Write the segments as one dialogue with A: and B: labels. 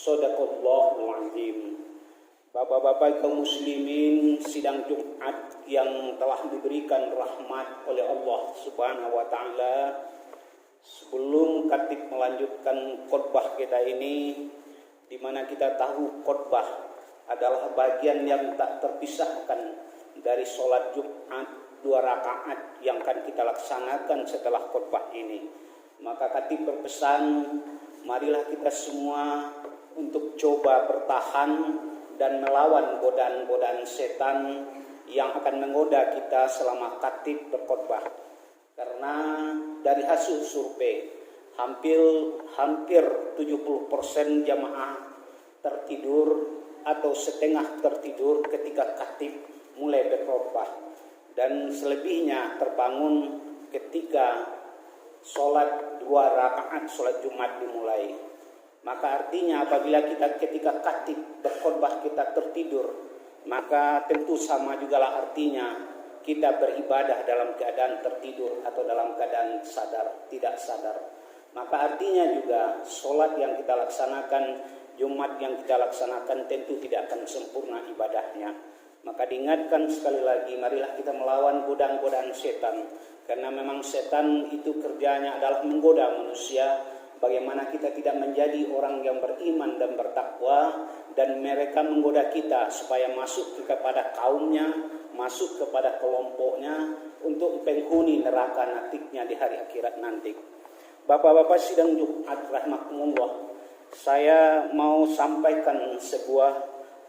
A: Shadaqallahul azim. Bapak-bapak kaum muslimin, sidang Jumat yang telah diberikan rahmat oleh Allah Subhanahu wa taala. Sebelum Khatib melanjutkan khotbah kita ini, di mana kita tahu khotbah adalah bagian yang tak terpisahkan dari sholat Jumat 2 rakaat yang akan kita laksanakan setelah khotbah ini. Maka Khatib berpesan, marilah kita semua untuk coba bertahan dan melawan godaan-godaan setan yang akan menggoda kita selama Khatib berkhotbah. Karena dari hasil survei hampir 70% jamaah tertidur atau setengah tertidur ketika Khatib mulai berkhotbah, dan selebihnya terbangun ketika sholat 2 rakaat sholat Jumat dimulai. Maka artinya apabila kita ketika Khatib berkhotbah kita tertidur, maka tentu sama jugalah artinya kita beribadah dalam keadaan tertidur atau dalam keadaan tidak sadar. Maka artinya juga sholat yang kita laksanakan, Jumat yang kita laksanakan tentu tidak akan sempurna ibadahnya. Maka diingatkan sekali lagi, marilah kita melawan godaan-godaan setan. Karena memang setan itu kerjanya adalah menggoda manusia. Bagaimana kita tidak menjadi orang yang beriman dan bertakwa, dan mereka menggoda kita supaya masuk kepada kaumnya, masuk kepada kelompoknya untuk penghuni neraka nantinya di hari akhirat nanti. Bapak-bapak sidang Jumat rahimakumullah, saya mau sampaikan sebuah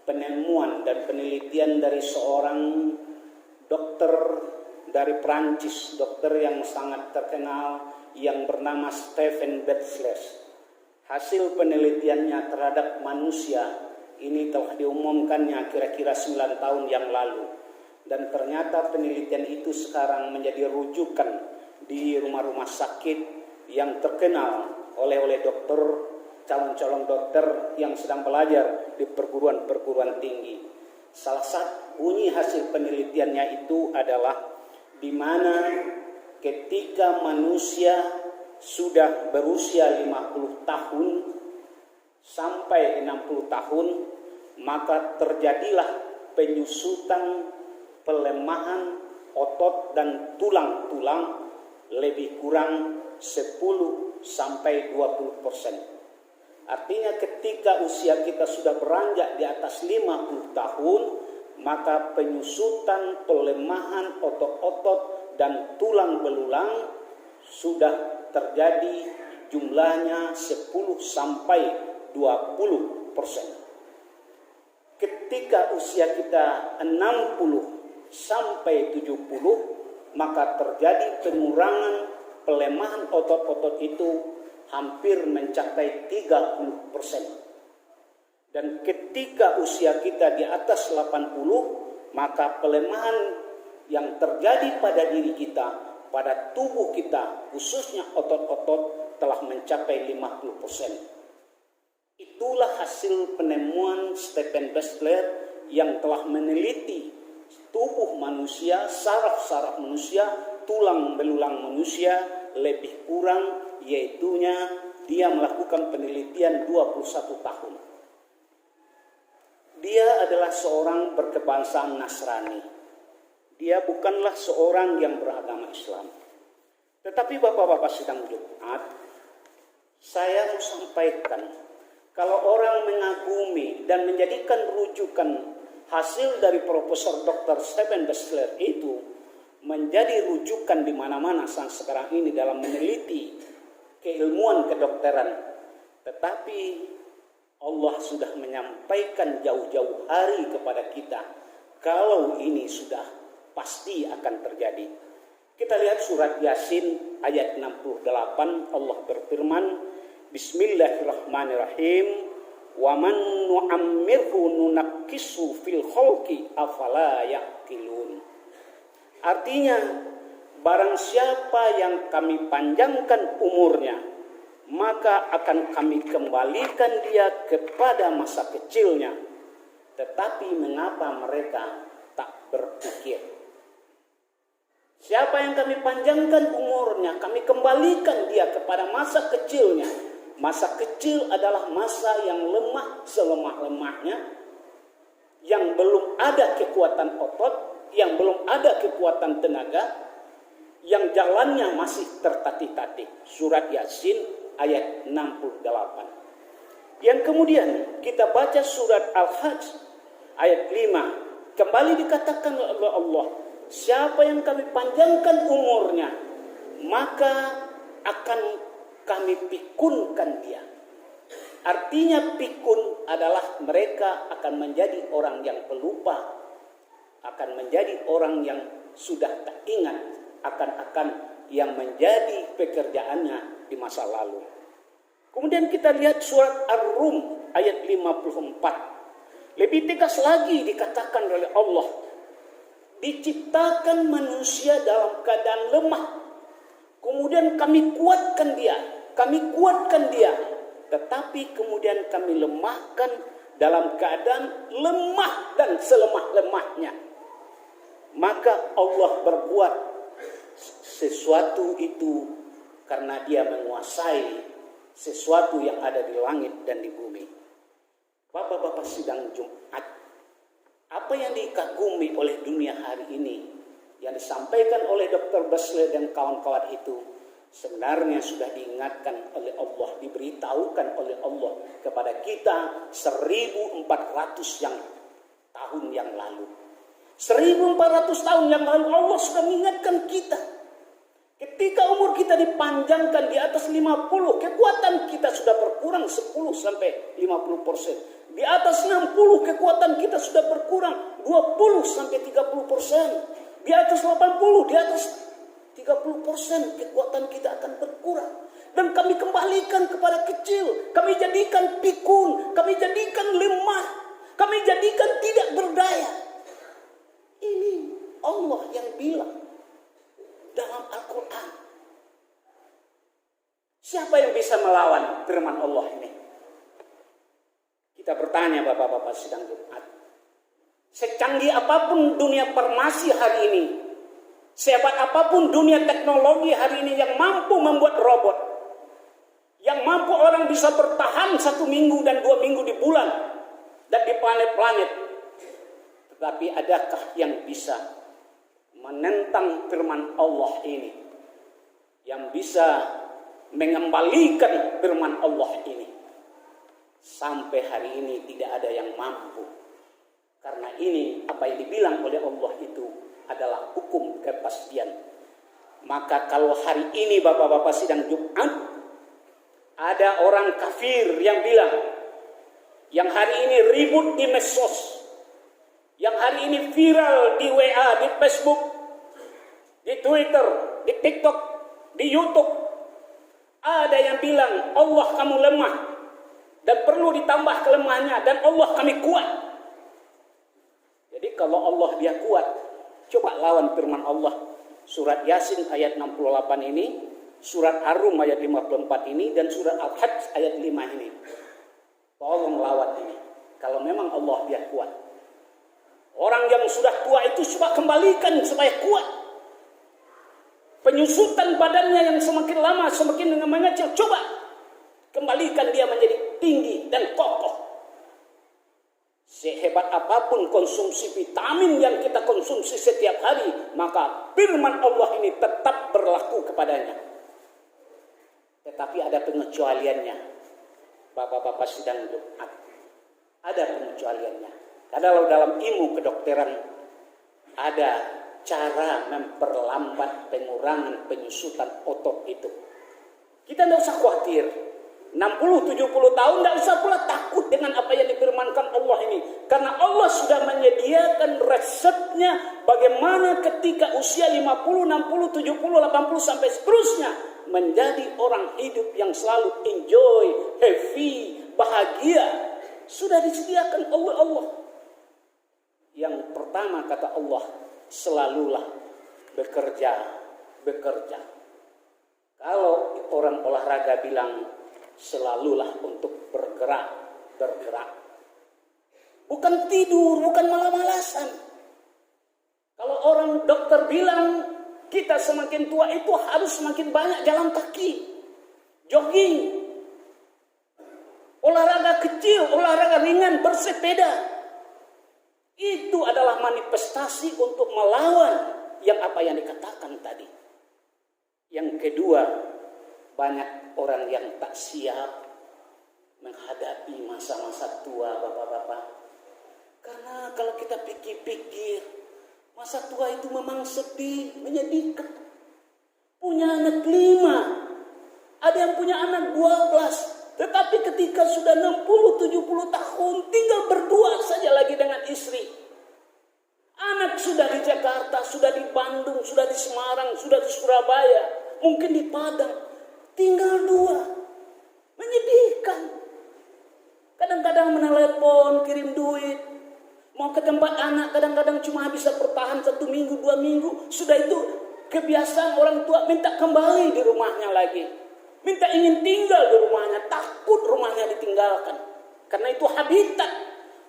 A: penemuan dan penelitian dari seorang dokter dari Prancis, dokter yang sangat terkenal yang bernama Stephen Bachelet. Hasil penelitiannya terhadap manusia ini telah diumumkannya kira-kira 9 tahun yang lalu, dan ternyata penelitian itu sekarang menjadi rujukan di rumah-rumah sakit yang terkenal oleh dokter, calon-calon dokter yang sedang belajar di perguruan tinggi. Salah satu bunyi hasil penelitiannya itu adalah di mana ketika manusia sudah berusia 50 tahun sampai 60 tahun, maka terjadilah penyusutan, pelemahan otot dan tulang-tulang lebih kurang 10 sampai 20%. Artinya ketika usia kita sudah beranjak di atas 50 tahun, maka penyusutan, pelemahan otot-otot dan tulang belulang sudah terjadi jumlahnya 10 sampai 20%. Ketika usia kita 60 sampai 70, maka terjadi pengurangan pelemahan otot-otot itu hampir mencapai 30%. Dan ketika usia kita di atas 80, maka pelemahan yang terjadi pada diri kita, pada tubuh kita, khususnya otot-otot, telah mencapai 50%. Itulah hasil penemuan Stephen Bachelet yang telah meneliti tubuh manusia, saraf-saraf manusia, tulang belulang manusia lebih kurang, yaitunya dia melakukan penelitian 21 tahun. Dia adalah seorang berkebangsaan Nasrani. Dia bukanlah seorang yang beragama Islam. Tetapi bapak-bapak sidang Jumat, saya mau sampaikan, kalau orang mengagumi dan menjadikan rujukan hasil dari Profesor Dr. Stephen Bachelet itu menjadi rujukan di mana-mana sekarang ini dalam meneliti keilmuan kedokteran, tetapi Allah sudah menyampaikan jauh-jauh hari kepada kita kalau ini sudah pasti akan terjadi. Kita lihat surat Yasin ayat 68, Allah berfirman, Bismillahirrahmanirrahim, wa man nu'ammirhu nunakkisu fil khalqi afala yaqilun. Artinya, barang siapa yang kami panjangkan umurnya, maka akan kami kembalikan dia kepada masa kecilnya. Tetapi mengapa mereka tak berpikir? Siapa yang kami panjangkan umurnya, kami kembalikan dia kepada masa kecilnya. Masa kecil adalah masa yang lemah selemah-lemahnya, yang belum ada kekuatan otot, yang belum ada kekuatan tenaga, yang jalannya masih tertatih-tatih. Surat Yasin ayat 68. Yang kemudian kita baca surat Al-Hajj ayat 5. Kembali dikatakan oleh Allah, siapa yang kami panjangkan umurnya, maka akan kami pikunkan dia. Artinya pikun adalah mereka akan menjadi orang yang pelupa, akan menjadi orang yang sudah tak ingat akan yang menjadi pekerjaannya di masa lalu. Kemudian kita lihat surat Ar-Rum ayat 54. Lebih tegas lagi dikatakan oleh Allah, diciptakan manusia dalam keadaan lemah, kemudian kami kuatkan dia, tetapi kemudian kami lemahkan dalam keadaan lemah dan selemah-lemahnya. Maka Allah berbuat sesuatu itu karena dia menguasai sesuatu yang ada di langit dan di bumi. Bapak-bapak sidang Jumat, apa yang dikagumi oleh dunia hari ini yang disampaikan oleh Dr. Basle dan kawan-kawan itu sebenarnya sudah diingatkan oleh Allah, diberitahukan oleh Allah kepada kita 1400 tahun yang lalu. 1400 tahun yang lalu Allah sudah mengingatkan kita. Ketika umur kita dipanjangkan di atas 50, kekuatan kita sudah berkurang 10 sampai 50%. Di atas 60, kekuatan kita sudah berkurang 20 sampai 30%. Di atas 80, di atas 30% kekuatan kita akan berkurang. Dan kami kembalikan kepada kecil. Kami jadikan pikun, kami jadikan lemah, kami jadikan tidak berdaya. Ini Allah yang bilang dalam Al-Quran. Siapa yang bisa melawan firman Allah ini? Kita bertanya bapak-bapak sidang Jumat. Secanggih apapun dunia farmasi hari ini, sehebat apapun dunia teknologi hari ini yang mampu membuat robot, yang mampu orang bisa bertahan 1 minggu dan 2 minggu di bulan dan di planet-planet, tetapi adakah yang bisa menentang firman Allah ini, yang bisa mengembalikan firman Allah ini? Sampai hari ini tidak ada yang mampu. Karena ini apa yang dibilang oleh Allah itu adalah hukum kepastian. Maka kalau hari ini bapak-bapak sidang Jumat, ada orang kafir yang bilang, yang hari ini ribut di medsos, yang hari ini viral di WA, di Facebook, di Twitter, di TikTok, di YouTube, ada yang bilang Allah kamu lemah dan perlu ditambah kelemahannya, dan Allah kami kuat. Jadi kalau Allah dia kuat, coba lawan firman Allah. Surat Yasin ayat 68 ini, surat Ar-Rum ayat 54 ini, dan surat Al-Hajj ayat 5 ini. Tolong lawan ini. Kalau memang Allah dia kuat. Orang yang sudah tua itu coba kembalikan supaya kuat. Penyusutan badannya yang semakin lama semakin mengecil, coba kembalikan dia menjadi tinggi dan kokoh. Sehebat apapun konsumsi vitamin yang kita konsumsi setiap hari, maka firman Allah ini tetap berlaku kepadanya. Tetapi ada pengecualiannya. Bapak-bapak sidang Jumat, ada pengecualiannya. Karena dalam ilmu kedokteran ada cara memperlambat pengurangan penyusutan otot itu. Kita tidak usah khawatir. 60-70 tahun tidak usah pula takut dengan apa yang difirmankan Allah ini. Karena Allah sudah menyediakan resepnya bagaimana ketika usia 50, 60, 70, 80 sampai seterusnya menjadi orang hidup yang selalu enjoy, happy, bahagia. Sudah disediakan oleh Allah. Yang pertama kata Allah, selalulah bekerja. Kalau orang olahraga bilang selalulah untuk bergerak. Bukan tidur, bukan malas-malasan. Kalau orang dokter bilang kita semakin tua itu harus semakin banyak jalan kaki, jogging. olahraga kecil, olahraga ringan, bersepeda. Itu adalah manifestasi untuk melawan yang apa yang dikatakan tadi. Yang kedua, banyak orang yang tak siap menghadapi masa-masa tua, bapak-bapak. Karena kalau kita pikir-pikir, masa tua itu memang sedih, menyedihkan. Punya anak 5, ada yang punya anak 12. Tetapi ketika sudah 60-70 tahun, tinggal berdua saja lagi dengan istri. Anak sudah di Jakarta, sudah di Bandung, sudah di Semarang, sudah di Surabaya, mungkin di Padang. Tinggal 2. Menyedihkan. Kadang-kadang menelepon, kirim duit. Mau ke tempat anak, kadang-kadang cuma bisa bertahan 1 minggu, 2 minggu. Sudah itu kebiasaan orang tua minta kembali di rumahnya lagi. Minta ingin tinggal di rumahnya, takut rumahnya ditinggalkan. Karena itu habitat.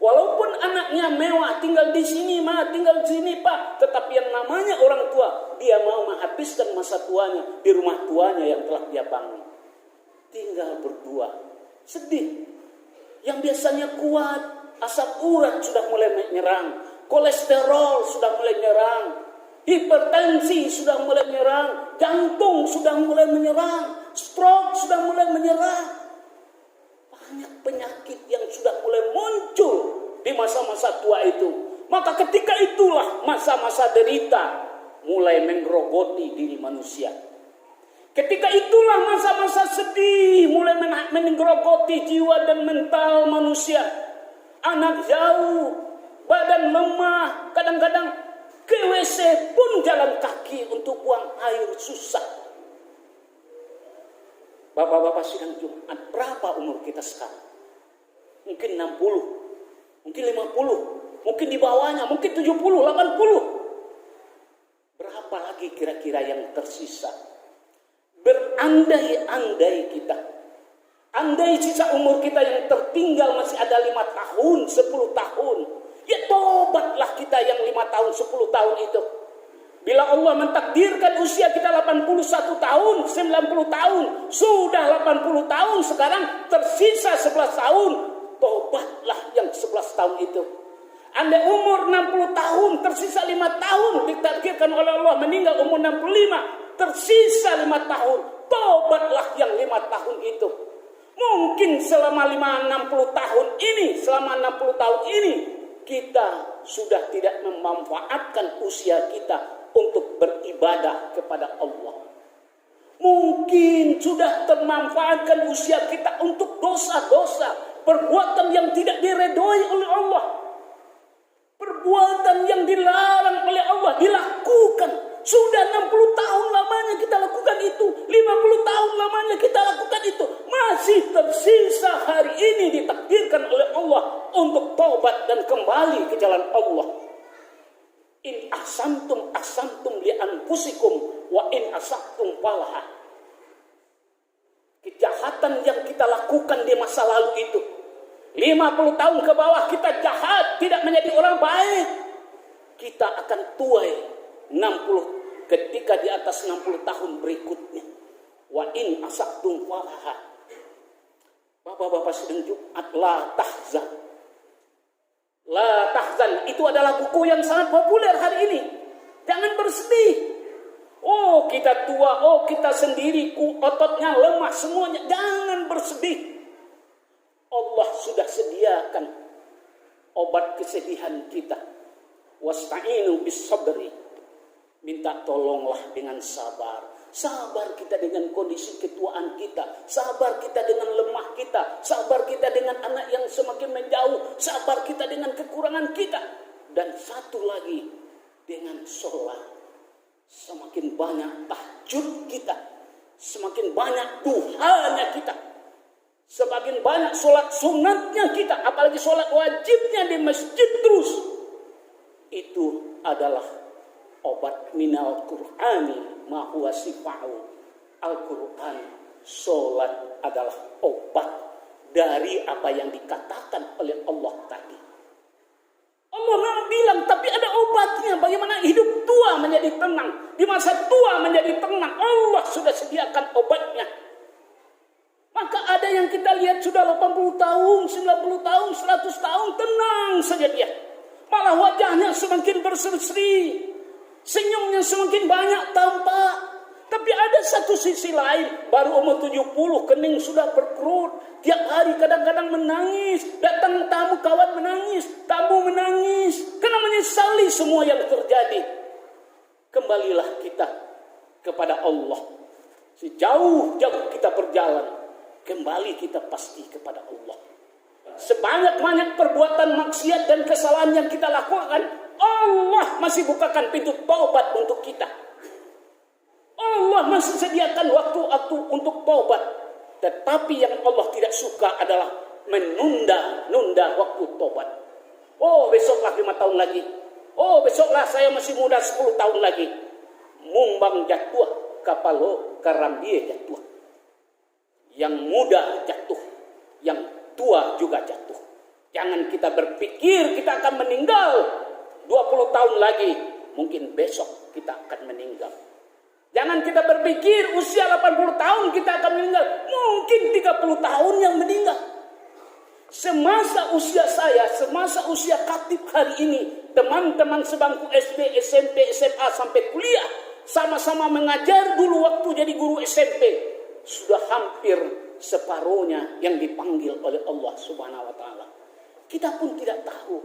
A: Walaupun anaknya mewah, tinggal di sini, ma, tinggal di sini, pak. Tetapi yang namanya orang tua, dia mau menghabiskan masa tuanya di rumah tuanya yang telah dia bangun. Tinggal berdua. Sedih. Yang biasanya kuat, asam urat sudah mulai menyerang. Kolesterol sudah mulai menyerang. Hipertensi sudah mulai menyerang. Jantung sudah mulai menyerang. Stroke sudah mulai menyerang. Banyak penyakit yang sudah mulai muncul di masa-masa tua itu. Maka ketika itulah masa-masa derita mulai menggerogoti diri manusia. Ketika itulah masa-masa sedih mulai menggerogoti jiwa dan mental manusia. Anak jauh, badan lemah, kadang-kadang ke WC pun jalan kaki untuk buang air susah. Bapak-bapak sidang Jumat, berapa umur kita sekarang? Mungkin 60, mungkin 50, mungkin di bawahnya, mungkin 70, 80. Berapa lagi kira-kira yang tersisa? Berandai-andai kita. Andai sisa umur kita yang tertinggal masih ada 5 tahun, 10 tahun. Ya tobatlah kita yang 5 tahun, 10 tahun itu. Bila Allah mentakdirkan usia kita 81 tahun, 90 tahun, sudah 80 tahun sekarang tersisa 11 tahun. Tobatlah yang 11 tahun itu. Andai umur 60 tahun, tersisa 5 tahun, ditakdirkan oleh Allah meninggal umur 65, tersisa 5 tahun. Tobatlah yang 5 tahun itu. Mungkin selama 60 tahun ini, selama 60 tahun ini, kita sudah tidak memanfaatkan usia kita untuk beribadah kepada Allah. Mungkin sudah termanfaatkan usia kita untuk dosa-dosa, perbuatan yang tidak diredoi oleh Allah. Perbuatan yang dilarang oleh Allah dilakukan. Sudah 60 tahun lamanya kita lakukan itu. 50 tahun lamanya kita lakukan itu. Masih tersisa hari ini ditakdirkan oleh Allah untuk taubat dan kembali ke jalan Allah. In ahsantum ahsantum li anfusikum wa in asaqtum falaha. Kejahatan yang kita lakukan di masa lalu itu, 50 tahun ke bawah kita jahat, tidak menjadi orang baik, kita akan tuai 60 ketika di atas 60 tahun berikutnya. Wa in asaqtum falaha. Bapak-bapak sedang Jumat, la tahzan. La tahzan itu adalah buku yang sangat populer hari ini. Jangan bersedih. Oh kita tua, oh kita sendiri, ototnya lemah semuanya. Jangan bersedih. Allah sudah sediakan obat kesedihan kita. Wasta'inu bis sabri. Minta tolonglah dengan sabar. Sabar kita dengan kondisi ketuaan kita. Sabar kita dengan lemah kita. Sabar kita dengan anak yang semakin menjauh. Sabar kita dengan kekurangan kita. Dan satu lagi, dengan sholat. Semakin banyak tahajud kita. Semakin banyak duhanya kita. Semakin banyak sholat sunatnya kita. Apalagi sholat wajibnya di masjid terus. Itu adalah obat minal Qur'ani ma huwa sifa'u. Al-Quran, sholat adalah obat dari apa yang dikatakan oleh Allah tadi. Allah memang bilang, tapi ada obatnya. Bagaimana hidup tua menjadi tenang. Di masa tua menjadi tenang. Allah sudah sediakan obatnya. Maka ada yang kita lihat sudah 80 tahun, 90 tahun, 100 tahun, tenang saja dia. Malah wajahnya semakin berseri-seri, senyumnya semakin banyak tampak. Tapi ada satu sisi lain, baru umur 70, kening sudah berkerut. Tiap hari kadang-kadang menangis. Datang tamu kawan menangis, tamu menangis. Karena menyesali semua yang terjadi. Kembalilah kita kepada Allah. Sejauh-jauh kita berjalan, kembali kita pasti kepada Allah. Sebanyak-banyak perbuatan maksiat dan kesalahan yang kita lakukan, Allah masih bukakan pintu taubat untuk kita. Allah masih sediakan waktu-waktu untuk taubat. Tetapi yang Allah tidak suka adalah menunda waktu taubat. Oh, besoklah 5 tahun lagi. Oh, besoklah saya masih muda 10 tahun lagi. Mumbang jatuh, kapalo karam dia jatuh. Yang muda jatuh, yang tua juga jatuh. Jangan kita berpikir kita akan meninggal 20 tahun lagi. Mungkin besok kita akan meninggal. Jangan kita berpikir usia 80 tahun kita akan meninggal. Mungkin 30 tahun yang meninggal. Semasa usia saya, semasa usia Khatib hari ini, teman-teman sebangku SD, SMP, SMA sampai kuliah, sama-sama mengajar dulu waktu jadi guru SMP. Sudah hampir separuhnya yang dipanggil oleh Allah Subhanahu wa Ta'ala. Kita pun tidak tahu.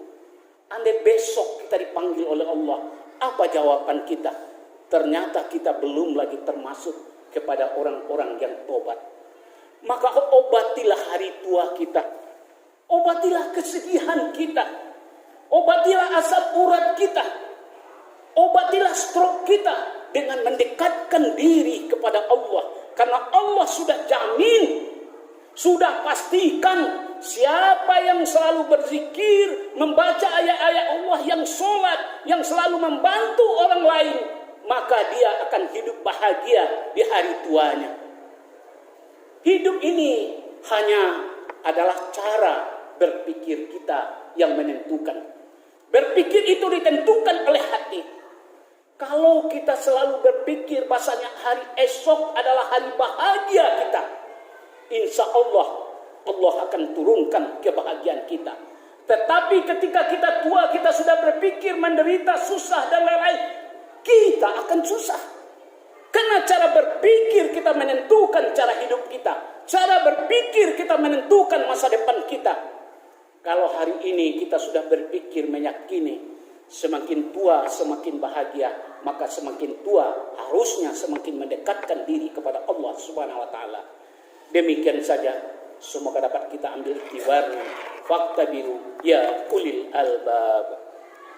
A: Andai besok kita dipanggil oleh Allah, apa jawaban kita? Ternyata kita belum lagi termasuk kepada orang-orang yang tobat. Maka obatilah hari tua kita. Obatilah kesedihan kita. Obatilah asam urat kita. Obatilah stroke kita dengan mendekatkan diri kepada Allah. Karena Allah sudah jamin, sudah pastikan siapa yang selalu berzikir, membaca ayat-ayat Allah, yang sholat, yang selalu membantu orang lain, maka dia akan hidup bahagia di hari tuanya. Hidup ini hanya adalah cara berpikir kita yang menentukan. Berpikir itu ditentukan oleh hati. Kalau kita selalu berpikir bahasanya hari esok adalah hari bahagia kita, insya Allah akan turunkan kebahagiaan kita. Tetapi ketika kita tua, kita sudah berpikir menderita, susah dan lain-lain, kita akan susah. Karena cara berpikir kita menentukan cara hidup kita. Cara berpikir kita menentukan masa depan kita. Kalau hari ini kita sudah berpikir meyakini semakin tua semakin bahagia, maka semakin tua harusnya semakin mendekatkan diri kepada Allah Subhanahu wa Ta'ala. Demikian saja, semoga dapat kita ambil iktibarnya. Faktabiru ya ulil albab.